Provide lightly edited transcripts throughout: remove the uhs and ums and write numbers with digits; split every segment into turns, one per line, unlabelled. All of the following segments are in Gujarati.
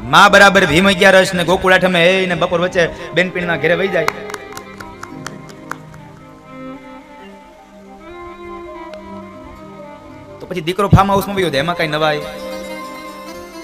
માં બરાબર ભીમ 11 ને ગોકુળ આઠમે એ ને બપોર વચ્ચે બેનપીણના ઘરે વહી જાય. તો પછી દીકરો ફાર્મ હાઉસમાં વયો જાય, એમાં કઈ નવાઈ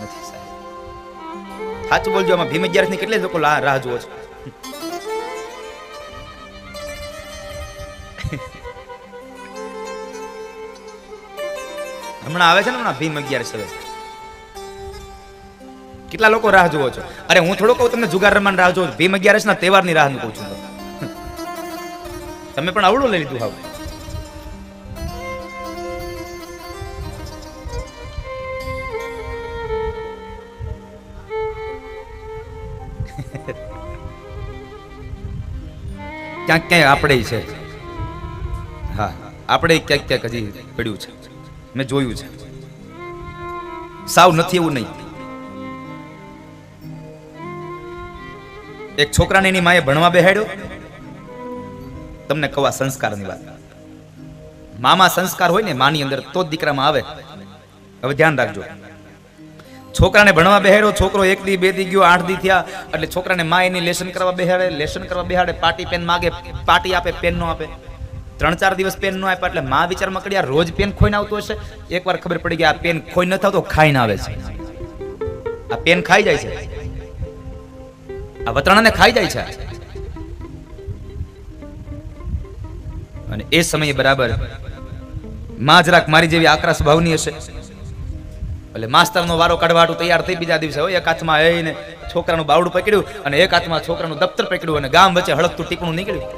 નથી સાહેબ. સાચું બોલજો, આમાં ભીમ 11 ની કેટલે લોકો રાહ જુઓ છો? હમણાં આવે છે ને, હમણાં ભીમ 11 છે. કેટલા લોકો રાહ જુઓ છો? અરે હું થોડો કહું તમને જુગાર રમવાની રાહ જોઉં, ભીમ 11 ના તહેવારની રાહ કહું છું. તમે પણ આવડું લઈ લીધું હાવ. ક્યાંક ક્યાંક આપણે છે, હા આપણે ક્યાંક ક્યાંક હજી પડ્યું છે, મેં જોયું છે. સાવ નથી એવું નહીં. એક છોકરાને એની માએ ભણવા બેહાડ્યો. તમને કહું આ સંસ્કારની વાત. મામા સંસ્કાર હોય ને માની અંદર તો જ દીકરામાં આવે. હવે ધ્યાન રાખજો. છોકરાને ભણવા બેહાડ્યો, છોકરો 1 દી 2 દી ગયો, 8 દી થયા એટલે છોકરાને મા એની લેસન કરવા બેહાડે, પાટી પેન માગે, પાટી આપે, પેન નો આપે. 3-4 દિવસ પેન નો આપ્યા એટલે મા વિચારમાં કરી આ રોજ પેન ખોઈને આવતો હશે. એકવાર ખબર પડી ગઈ આ પેન ખોઈ ન આવતો, ખાઈને આવે છે. આ પેન ખાઈ જાય છે, આ વતરાણાને ખાઈ જાય છે. અને એ સમયે બરાબર માં જરાક મારી જેવી આકરા સ્વભાવની હશે એટલે માસ્તરનો વારો કાઢવાટું તૈયાર થઈ. બીજા દિવસે એક હાથમાં એને છોકરાનું બાવડું પકડ્યું અને એક હાથમાં છોકરાનું દફતર પકડ્યું અને ગામ વચ્ચે હળકતું ટીપણું નીકળ્યું.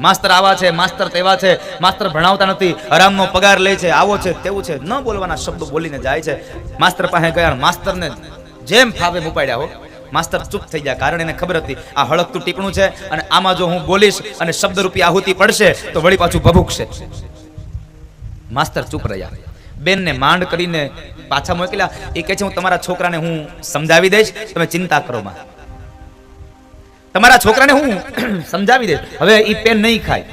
માસ્તર આવા છે, માસ્તર તેવા છે, માસ્તર ભણાવતા નથી, હરામનો પગાર લે છે, આવો છે, તેવું છે, ન બોલવાના શબ્દો બોલીને જાય છે. માસ્તર પાસે ગયા, માસ્તરને જેમ ફાવે ઉપાડ્યા હો. માસ્તર ચૂપ થઈ ગયા, કારણ એને ખબર હતી આ હળકતું ટીપણું છે અને આમાં જો હું બોલીશ અને શબ્દરૂપી આહુતિ પડશે તો વળી પાછું ભભૂકશે. માસ્તર ચૂપ રહ્યા. બેનને માંડ કરીને પાછા મોકલ્યા. એ કહે છે હું તમારા છોકરાને હું સમજાવી દઈશ, તમે ચિંતા કરો માં. તમારા છોકરાને હું સમજાવી દઈશ, હવે એ પેન નહીં ખાય.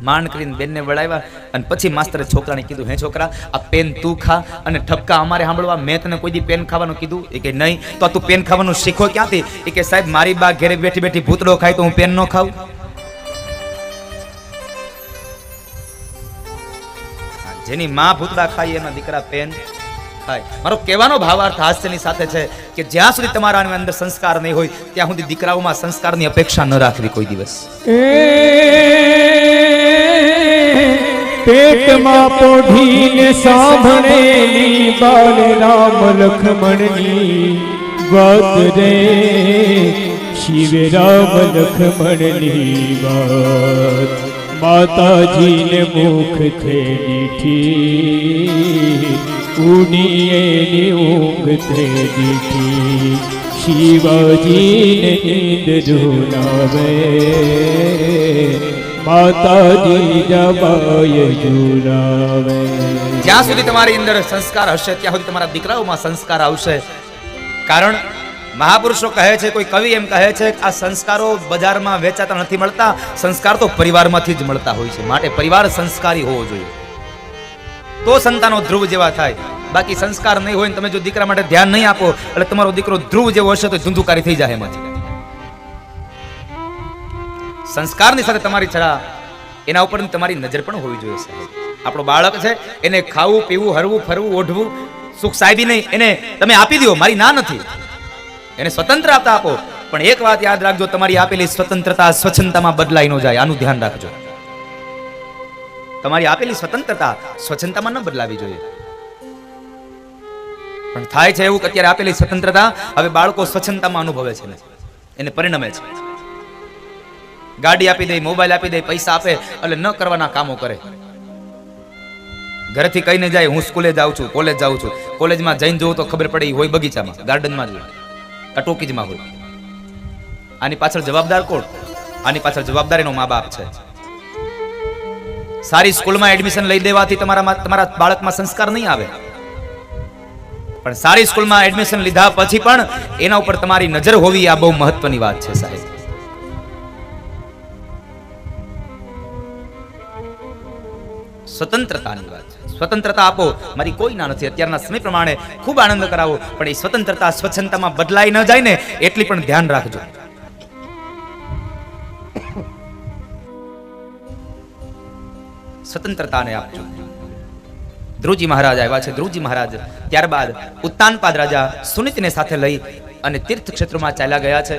માંડ કરીને બેનને વળાવ્યા અને પછી માસ્તરે છોકરાને કીધું, હે છોકરા આ પેન તું ખા અને ઠપકા અમારે સાંભળવા, મેં તને કોઈ દી પેન ખાવાનું કીધું? એ કે નહીં. તો તું પેન ખાવાનું શીખો ક્યાંથી? એ કે સાહેબ મારી બા ઘરે બેઠી બેઠી ભૂતડો ખાય તો હું પેન ન ખાઉં? જેની માં ભૂતડા ખાય એના દીકરા પેન ખાય. મારો કહેવાનો ભાવાર્થ હાસ્યની સાથે છે કે જ્યાં સુધી તમારા અંદર સંસ્કાર નહીં હોય ત્યાં સુધી દીકરાઓમાં સંસ્કારની અપેક્ષા ન રાખવી કોઈ દિવસ.
પેટમાં પોઢીને સાંભળેલી બાલ રામ લખમણની વાત રે, શિવ રામ લખમણની વાત માતાજીને મુખ થે દીઠી, ઉડીએની ઊંઘ થે દીઠી, શિવાજીને નીંદ ઝુલાવે, માતાજી જબાય ઝુલાવે.
જ્યાં સુધી તમારી અંદર સંસ્કાર હશે ત્યાં સુધી તમારા દીકરાઓમાં સંસ્કાર આવશે. કારણ મહાપુરુષો કહે છે, કોઈ કવિ એમ કહે છે કે આ સંસ્કારો બજારમાં વેચાતા નથી મળતા, સંસ્કાર તો પરિવારમાંથી જ મળતા હોય છે. માટે પરિવાર સંસ્કારી હોવો જોઈએ તો સંતાનો ધ્રુવ જેવા થાય. બાકી સંસ્કાર નહીં હોય ને તમે જો દીકરા માટે ધ્યાન નહીં આપો એટલે તમારો દીકરો ધ્રુવ જેવો હશે તો ધુંધુકારી થઈ જાય એમાંથી. સંસ્કારની સાથે તમારી છડા એના ઉપર તમારી નજર પણ હોવી જોઈએ સાહેબ. આપણો બાળક છે એને ખાવું, પીવું, હરવું, ફરવું, ઓઢવું, સુખ સાહેબી નહીં એને તમે આપી દો, મારી ના નથી. એને સ્વતંત્રતા આપો, પણ એક વાત યાદ રાખજો, તમારી આપેલી સ્વતંત્રતા સ્વચ્છંદતામાં બદલાઈ ન જાય. આનું ધ્યાન રાખજો. તમારી આપેલી સ્વતંત્રતા સ્વચ્છંદતામાં ન બદલાવી જોઈએ. પણ થાય છે એવું કે અત્યારે આપેલી સ્વતંત્રતા હવે બાળકો સ્વચ્છંદતામાં અનુભવે છે ને એને પરિણમે છે. ગાડી આપી દે, મોબાઈલ આપી દે, પૈસા આપે એટલે ન કરવાના કામો કરે. ઘરેથી કહીને જાય હું સ્કૂલે જાઉં છું, કોલેજ જાઉં છું. કોલેજમાં જઈને જોઉં તો ખબર પડે હોય બગીચામાં, ગાર્ડનમાં જ હોય, ટોકીજમાં હોય. આની પાછળ જવાબદાર કોણ? આની પાછળ જવાબદાર એનો મા બાપ છે. સારી સ્કૂલમાં એડમિશન લઈ દેવાથી તમારા બાળકમાં સંસ્કાર નહીં આવે, પણ સારી સ્કૂલમાં એડમિશન લીધા પછી પણ એના ઉપર તમારી નજર હોવી આ બહુ મહત્વની વાત છે સાહેબ. સ્વતંત્રતાની વાત છે. સ્વતંત્રતા આપો, મારી કોઈ ના નથી. અત્યારના સમય પ્રમાણે ખૂબ આનંદ કરાવો, પણ એ સ્વતંત્રતા સ્વચ્છંદતામાં બદલાઈ ન જાય ને એટલી પણ ધ્યાન રાખજો. સ્વતંત્રતાને આપજો. ધ્રુવજી મહારાજ આવ્યા છે. ધ્રુવજી મહારાજ ત્યારબાદ ઉત્તાનપાદ રાજા સુનીતને સાથે લઈ અને તીર્થ ક્ષેત્રમાં ચાલ્યા ગયા છે.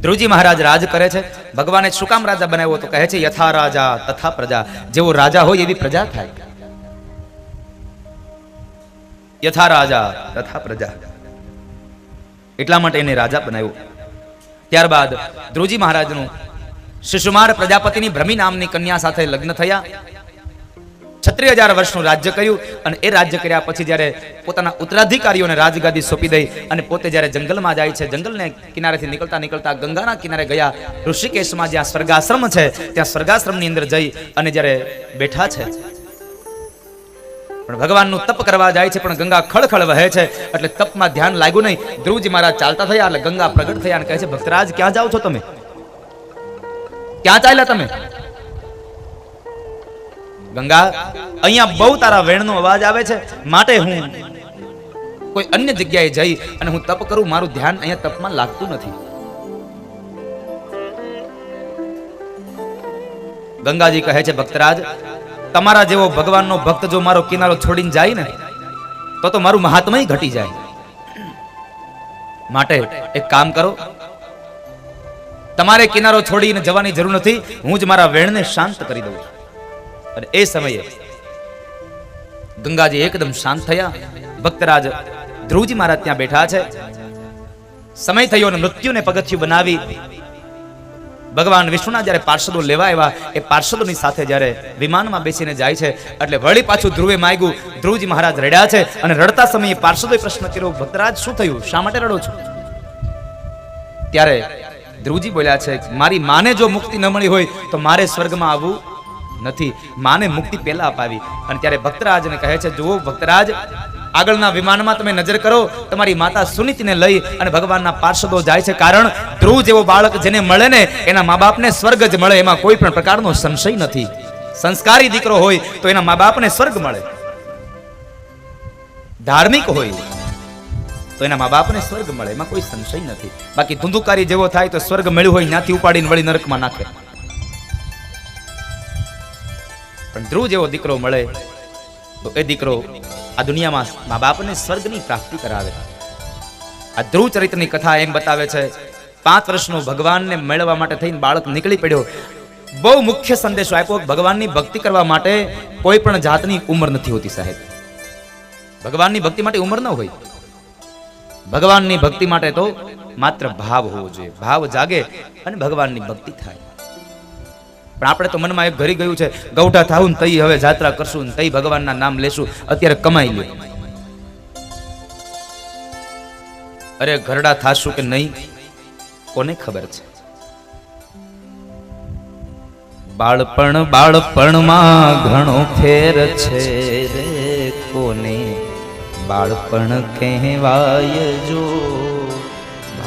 ધ્રુવજી મહારાજ રાજ કરે છે. ભગવાને શું કામ રાજા બનાવ્યો? તો કહે છે યથા રાજા તથા પ્રજા. જેવો રાજા હોય એવી પ્રજા થાય. યથા રાજા તથા પ્રજા, એટલા માટે એને રાજા બનાવ્યો. ત્યારબાદ ધ્રુવજી મહારાજનું શિશુમાર પ્રજાપતિની ભ્રમી નામની કન્યા સાથે લગ્ન થયા. 36,000 વર્ષનું રાજ્ય કર્યું અને એ રાજ્ય કર્યા પછી જ્યારે પોતાના ઉત્તરાધિકારીઓને રાજગાદી સોંપી દઈ અને પોતે જ્યારે જંગલમાં જાય છે, જંગલને કિનારેથી નીકળતા નીકળતા ગંગાના કિનારે ગયા. ઋષિકેશમાં જ્યાં સ્વર્ગાશ્રમ છે ત્યાં સ્વર્ગાશ્રમની અંદર જઈ અને જ્યારે બેઠા છે, પણ ભગવાનનું તપ કરવા જાય છે, પણ ગંગા ખળખળ વહે છે એટલે તપમાં ધ્યાન લાગ્યું નહીં. ધ્રુવજી મહારાજ ચાલતા થયા એટલે ગંગા પ્રગટ થયા અને કહે છે ભક્તરાજ ક્યાં જાઓ છો તમે? ક્યાં ચાલ્યા તમે? ગંગા, અહીંયા બહુ તારા વેણનો અવાજ આવે છે, માટે હું કોઈ અન્ય જગ્યાએ જઈ અને હું તપ કરું. મારું ધ્યાન અહીંયા તપમાં લાગતું નથી. ગંગાજી કહે છે ભક્તરાજ, તમારા જેવો ભગવાનનો ભક્ત જો મારો કિનારો છોડીને જાય ને તો મારું મહાત્મય ઘટી જાય. માટે એક કામ કરો, તમારે કિનારો છોડીને જવાની જરૂર નથી. હું જ મારા વેણને શાંત કરી દઉં છું. અને એ સમયે ગંગાજી એકદમ શાંત થયા. ભક્તરાજ ધ્રુવજી મહારાજ ત્યાં બેઠા છે. સમય થયો અને મૃત્યુને પગથિયું બનાવી ભગવાન વિષ્ણુના જ્યારે પાર્ષદો લેવા આવ્યા, એ પાર્ષદોની સાથે જ્યારે વિમાનમાં બેસીને જાય છે એટલે વળી પાછું ધ્રુવે માંગ્યું. ધ્રુવજી મહારાજ રડ્યા છે અને રડતા સમયે પાર્ષદોએ પ્રશ્ન કર્યો, ભક્તરાજ શું થયું? શા માટે રડો છો? ત્યારે ધ્રુવજી બોલ્યા છે, મારી માને જો મુક્તિ ન મળી હોય તો મારે સ્વર્ગમાં આવવું નથી. માને મુક્તિ પહેલા અપાવી. અને ત્યારે ભક્તરાજને કહે છે, જુઓ ભક્તરાજ, આગળના વિમાનમાં તમે નજર કરો, તમારી માતા સુનીતિને લઈ અને ભગવાનના પાર્ષદો જાય છે. કારણ ધ્રુવ જેવો બાળક જેને મળે ને એના મા બાપને સ્વર્ગ જ મળે, એમાં કોઈ પણ પ્રકારનો સંશય નથી. સંસ્કારી દીકરો હોય તો એના મા બાપને સ્વર્ગ મળે, ધાર્મિક હોય તો એના મા બાપને સ્વર્ગ મળે, એમાં કોઈ સંશય નથી. બાકી ધુંધુકારી જેવો થાય તો સ્વર્ગ મળ્યું હોય ત્યાંથી ઉપાડીને વળી નરકમાં નાખે. પણ ધ્રુવ જેવો દીકરો મળે તો એ દીકરો આ દુનિયામાં મા બાપને સ્વર્ગની પ્રાપ્તિ કરાવે. આ ધ્રુવ ચરિત્રની કથા એમ બતાવે છે, 5 વર્ષનો ભગવાનને મેળવવા માટે થઈને બાળક નીકળી પડ્યો. બહુ મુખ્ય સંદેશો આપ્યો, ભગવાનની ભક્તિ કરવા માટે કોઈ પણ જાતની ઉંમર નથી હોતી સાહેબ. ભગવાનની ભક્તિ માટે ઉંમર ન હોય. ભગવાનની ભક્તિ માટે તો માત્ર ભાવ હોવો જોઈએ. ભાવ જાગે અને ભગવાનની ભક્તિ થાય. પણ આપણે તો મનમાં એક ઘરી ગયું છે, ગૌઠા થાવું ને તઈ હવે જાત્રા કરશું ને તઈ ભગવાનના નામ લેશું, અત્યારે કમાઈ લે. અરે ઘરડા થાશું કે નહીં કોને ખબર છે. બાળપણમાં ઘણો ફેર છે રે, કોને બાળપણ કહેવાય જો.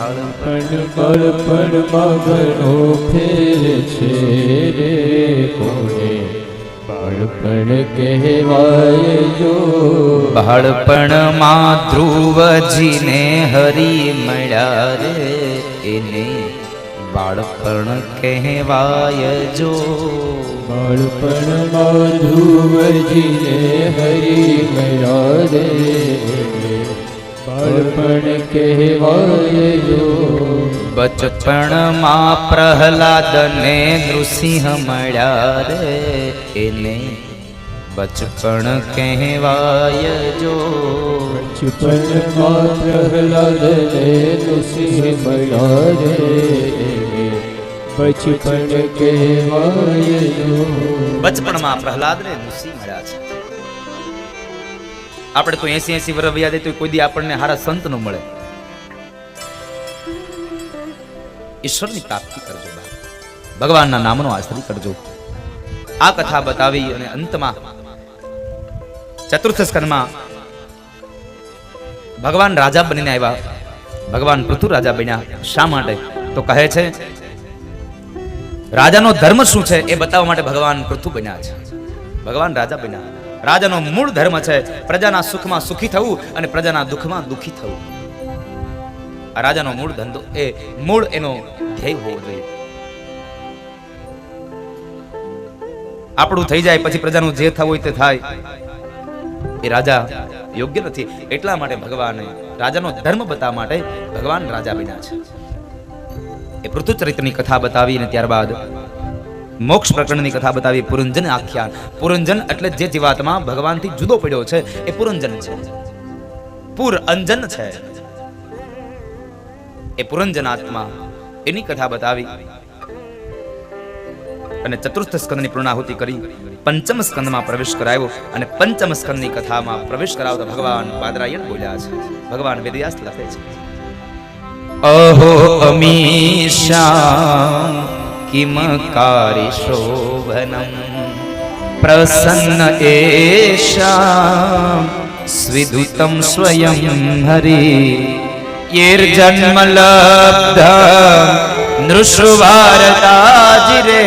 બાળપણમાં ઘણો ફેર છે રે, કોને બાળપણ કહેવાય જો.
બાળપણમાં ધ્રુવજીને હરી મળ્યા રે, એને બાળપણ કહેવાય જો.
બાળપણમાં ધ્રુવજીને હરી મળ્યા રે, બાળપણ કહેવાય જો.
બચપણમાં પ્રહલાદને નૃસિંહ મળ્યા રે, એને બચપણ કહેવાય જો.
બચપણમાં પ્રહલાદને નૃસિંહ મળ્યા રે, બચપણ કહેવાય જો.
બચપણમાં પ્રહલાદને નૃસિંહ મળ્યા છે. આપણે તો 80 વર્ષ વયા જાય તો કોઈ દી આપણને હારા સંત ન મળે. ઈશ્વરની પ્રાપ્તિ કરજો, ભગવાનના નામનો આશ્રય કરજો. આ કથા બતાવી અને અંતમાં ચતુર્થ સ્કંદમાં ભગવાન રાજા બનીને આવ્યા. ભગવાન પૃથુ રાજા બન્યા. શા માટે? તો કહે છે રાજાનો ધર્મ શું છે એ બતાવવા માટે ભગવાન પૃથુ બન્યા છે. ભગવાન રાજા બન્યા. રાજાનો મૂળ ધર્મ છે પ્રજાના સુખમાં સુખી થવું અને પ્રજાના દુઃખમાં દુઃખી થવું. આ રાજાનો મૂળ ધંધો એ મૂળ એનો ધ્યેય હોવો જોઈએ. આપણું થઈ જાય પછી પ્રજાનું જે થવું હોય તે થાય, એ રાજા યોગ્ય નથી. એટલા માટે ભગવાને રાજાનો ધર્મ બતાવવા માટે ભગવાન રાજા બન્યા છે. એ પૃથુચરિત્રની કથા બતાવી અને ત્યારબાદ મોક્ષ પ્રકરણની કથા બતાવી. પુરંજન આખ્યાન. પુરંજન એટલે જે જીવાત્મા ભગવાનથી જુદો પડ્યો છે એ પુરંજન છે. પુર અંજન છે એ પુરંજન આત્મા, એની કથા બતાવી અને ચતુર્થ સ્કંદની પૂર્ણાહુતિ કરી પંચમ સ્કંદમાં પ્રવેશ કરાવ્યો. અને પંચમ સ્કંદની કથામાં પ્રવેશ કરાવતા ભગવાન બાદરાયણ બોલ્યા છે. ભગવાન વેદવ્યાસ લખે છે, અહો અમીશા કિમ કારી શોભનમ પ્રસન્ન એશા સ્વિદુતમ સ્વયં હરિ યેર જન્મ લબ્ધ નૃષુવારતાજિરે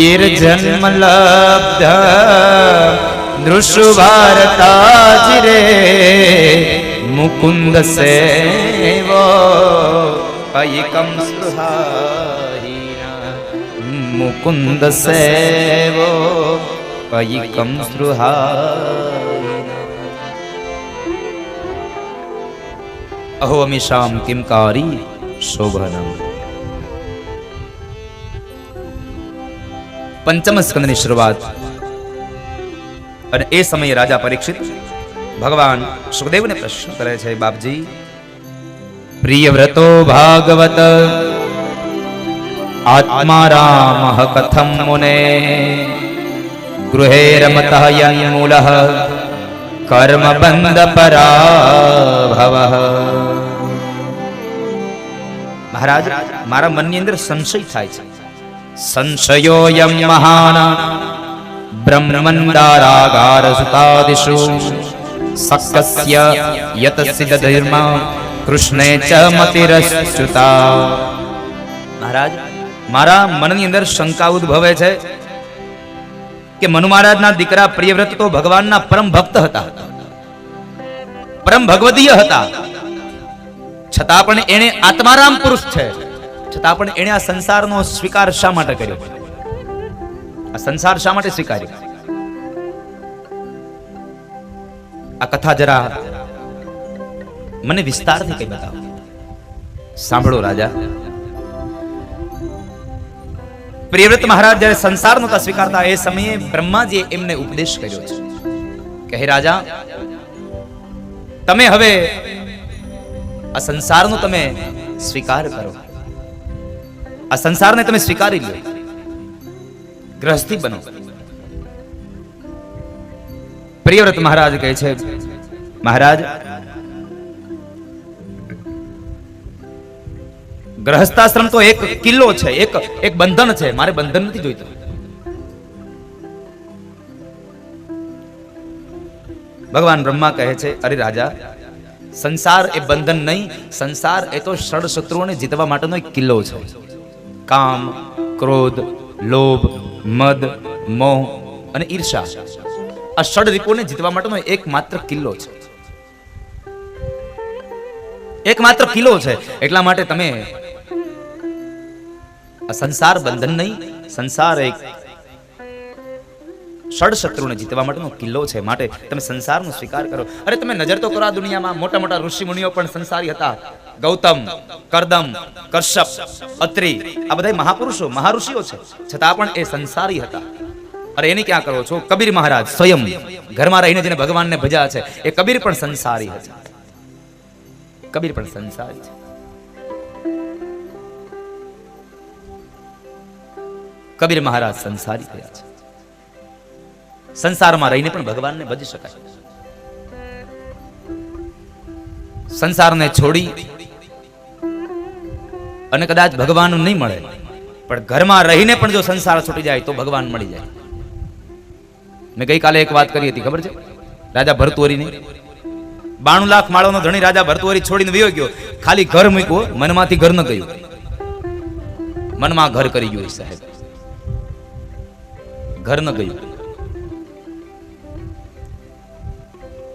યેર જન્મ લબ્ધ નૃષુવારતાજિરે મુકુંદ સેવો અયિકમ સ્પૃહાહીના મુકુંદ સેવો અયિકમ સ્પૃહાહીના અહો અમીશામ કિમકારી શોભનમ. પંચમ સ્કંદની શરૂઆત. અને એ સમયે રાજા પરીક્ષિત ભગવાન સુખદેવને પ્રશ્ન કરે છે, બાપજી પ્રિય વ્રતો ભાગવત આત્મા રામ કથમ મુને ગૃહે રમત યન્મૂલ કર્મ બંધ પરાભવ. મહારાજ, મારા મનની અંદર સંશય થાય છે. સંશયોયમ મહાન બ્રહ્મંડારાગાર સુતાદિષુ સક્કસ્ય યત સિદ્ધધર્મ કૃષ્ણે ચ મતિરશ્ચુતા. મહારાજ, મારા મનની અંદર શંકા ઉદ્ભવે છે કે મનુ મહારાજના દીકરા પ્રિયવ્રત તો ભગવાનના પરમ ભક્ત હતા, પરમ ભગવદીય હતા, છતાં પણ એણે આત્મારામ પુરુષ છે, છતાં પણ એણે આ સંસારનો સ્વીકાર શા માટે કર્યો? આ સંસાર શા માટે સ્વીકાર્યો? આ કથા જરા મને વિસ્તારથી કઈ બતાવો. સાંભળો રાજા. પ્રિયવ્રત મહારાજ જ્યારે સંસાર નહોતા સ્વીકારતા એ સમયે બ્રહ્માજીએ એમને ઉપદેશ કર્યો છે કે હે રાજા, તમે હવે આ સંસારનો તમે સ્વીકાર કરો, આ સંસારને તમે સ્વીકારી લો, ગ્રહસ્થી બનો. પ્રિયવ્રત મહારાજ કહે છે, મહારાજ ગ્રહસ્થાશ્રમ તો એક કિલ્લો છે, એક બંધન છે, મારે બંધન નથી જોઈતું. ભગવાન બ્રહ્મા કહે છે, અરે રાજા, સંસાર એ બંધન નહીં, સંસાર એ તો ષડ શત્રુઓને જીતવા માટેનો એક કિલ્લો છે. કામ, ક્રોધ, લોભ, મદ, મોહ અને ઈર્ષા, આ ષડ રીપોને જીતવા માટેનો એકમાત્ર કિલ્લો છે, એકમાત્ર કિલ્લો છે. એટલા માટે તમે આ સંસાર બંધન નહીં, સંસાર એક ષડ શત્રુને જીતવા માટેનો કિલ્લો છે, માટે તમે સંસારનો સ્વીકાર કરો. અરે તમે નજર તો કરો, આ દુનિયામાં મોટા મોટા ઋષિ મુનિઓ પણ સંસારી હતા. ગૌતમ, કરદમ, કશ્યપ, અત્રિ, આ બધા મહાપુરુષો, મહાઋષિઓ છે, છતાં પણ એ સંસારી હતા. અરે એની ક્યાં કરો છો? કબીર મહારાજ સ્વયં ઘરમાં રહીને જેને ભગવાનને ભજ્યા છે, એ કબીર પણ સંસારી હતા. કબીર પણ સંસારી છે. કબીર મહારાજ સંસારી થયા છે. સંસારમાં રહીને પણ ભગવાનને ભજી શકાય. સંસારને છોડી અને કદાચ ભગવાન નહીં મળે, પણ ઘરમાં રહીને પણ જો સંસાર છૂટી જાય તો ભગવાન મળી જાય. મેં ગઈકાલે એક વાત કરી હતી, ખબર છે? રાજા ભરતુહરીની 92 લાખ માળોનો ધણી રાજા ભરતુહરી છોડીને વયો ગયો. ખાલી ઘર મૂક્યું, મનમાંથી ઘર ન ગયું, મનમાં ઘર કરી ગયું. સાહેબ, ઘર ન ગયું.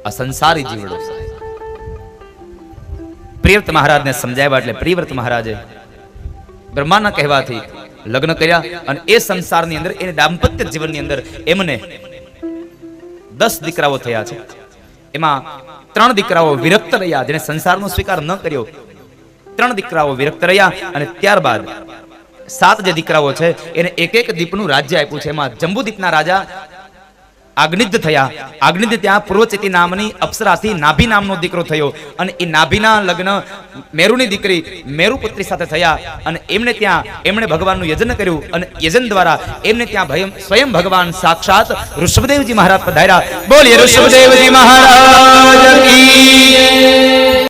આ સંસારી જીવડો છે. પ્રિયવ્રત મહારાજને સમજાવ્યા એટલે પ્રિયવ્રત મહારાજે બ્રહ્માના કહેવાથી લગ્ન કર્યા અને એ સંસારની અંદર એ દાંપત્ય જીવનની અંદર એમને 10 દીકરાઓ થયા છે. એમાં 3 દીકરાઓ વિરક્ત રહ્યા, જેને સંસારનો સ્વીકાર ન કર્યો. 3 દીકરાઓ વિરક્ત રહ્યા અને ત્યારબાદ 7 જે દીકરાઓ છે એને એક એક દીપનું રાજ્ય આપ્યું છે. એમાં જંબુદીપના રાજા આગ્નિદ્ધ થયા. આગ્નિદ્ધ ત્યાં પૂર્વચેતી નામની અપ્સરાથી નાભી નામનો દીકરો થયો અને એ નાભીના લગ્ન મેરુની દીકરી મેરુપુત્રી સાથે થયા અને એમણે ભગવાનનું યજન કર્યું અને યજન દ્વારા એમને ત્યાં સ્વયં ભગવાન સાક્ષાત ઋષભદેવજી મહારાજ પધાર્યા. બોલીએ ઋષભદેવજી મહારાજ કી